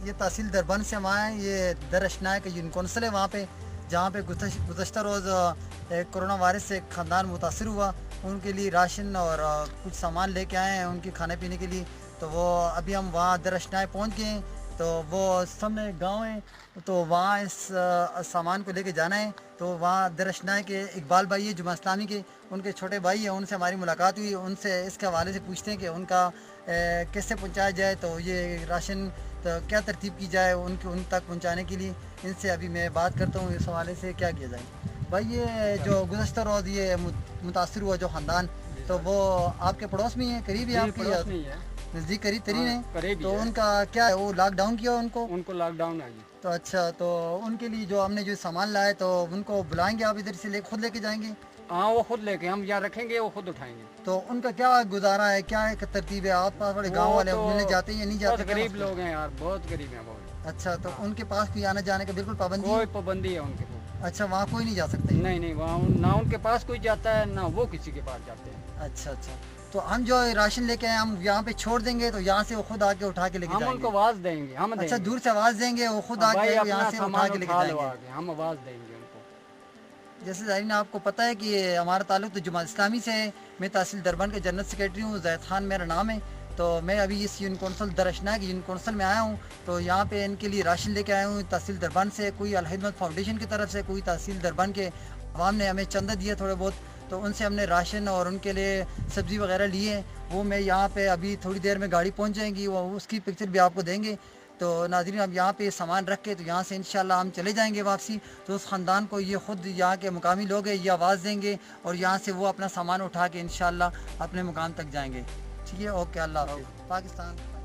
ये तहसील दरबन से हम आए हैं। ये दरअशना का यूनियन कौंसिल है वहाँ पे, जहाँ पे गुज़श्ता रोज़ कोरोना वायरस से एक ख़ानदान मुतासर हुआ। उनके लिए राशन और कुछ सामान लेके आए हैं उनके खाने पीने के लिए। तो वो अभी हम वहाँ दरअशना पहुँच गए हैं। तो वो सामने गांव है, तो वहाँ इस सामान को लेके जाना है। तो वहाँ दरअशना के इकबाल भाई है जुमा इस्लामी के, उनके छोटे भाई हैं, उनसे हमारी मुलाकात हुई। उनसे इसके हवाले से पूछते हैं कि उनका कैसे पहुँचाया जाए, तो ये राशन तो क्या तरतीब की जाए उनके उन तक पहुँचाने के लिए। इनसे अभी मैं बात करता हूँ इस हवाले से क्या किया जाए। भाई ये जो गुज़श्ता रोज़ ये मुतासर हुआ जो ख़ानदान, तो वो आपके पड़ोस में ही है, करीब ही आपकी नज़दीक करीब तरीन है। तो उनका क्या है, वो लॉकडाउन किया उनको लॉकडाउन है जी। तो अच्छा, तो उनके लिए जो हमने जो सामान लाया तो उनको बुलाएंगे, आप इधर से खुद लेके जाएंगे? हाँ, वो खुद लेके हम यहाँ रखेंगे, वो खुद उठाएंगे। तो उनका क्या गुजारा है, क्या एक तरतीब है? आप पास वाले गाँव वाले मिलने जाते हैं या नहीं जाते? गरीब लोग हैं यार, बहुत गरीब हैं बहुत। अच्छा, तो उनके पास कोई आने जाने का बिल्कुल पाबंदी? कोई पाबंदी है उनके पास। अच्छा, वहाँ कोई नहीं जा सकते? नहीं, वहाँ ना उनके पास कोई जाता है ना वो किसी के पास जाते हैं। अच्छा, तो हम जो राशन लेके आए हम यहाँ पे छोड़ देंगे, तो यहाँ से वो खुद आके उठा के लेके हम जाएंगे? उनको आवाज देंगे, हम देंगे। अच्छा, दूर से आवाज़ देंगे, वो खुद आके यहाँ से उठा के लेके जाएंगे? हम आवाज देंगे उनको। जैसे ज़ाहिरीन आपको पता है कि हमारा ताल्लुक तो जमात इस्लामी से है। मैं तहसील दरबन का जनरल सेक्रेटरी हूँ, ज़ैद खान मेरा नाम है। तो मैं अभी इस यूनियन कौंसिल दरअशना के यूनियन कौंसिल में आया हूँ। तो यहाँ पे इनके लिए राशन लेके आया हूँ तहसील दरबन से, कोई अल हिदमत फाउंडेशन की तरफ से, कोई तहसील दरबन के अवाम ने हमें चंदा दिया थोड़े बहुत, तो उनसे हमने राशन और उनके लिए सब्ज़ी वगैरह लिए हैं। वो मैं यहाँ पे अभी थोड़ी देर में गाड़ी पहुँच जाएंगी, वो उसकी पिक्चर भी आपको देंगे। तो नाज़रीन, अब यहाँ पे सामान रख के तो यहाँ से इंशाल्लाह हम चले जाएंगे वापसी। तो उस ख़ानदान को ये ख़ुद यहाँ के मुकामी लोग हैं, ये आवाज़ देंगे और यहाँ से वो अपना सामान उठा के इंशाल्लाह अपने मुकाम तक जाएंगे। ठीक है, ओके, अल्लाह हाफ़िज़। पाकिस्तान।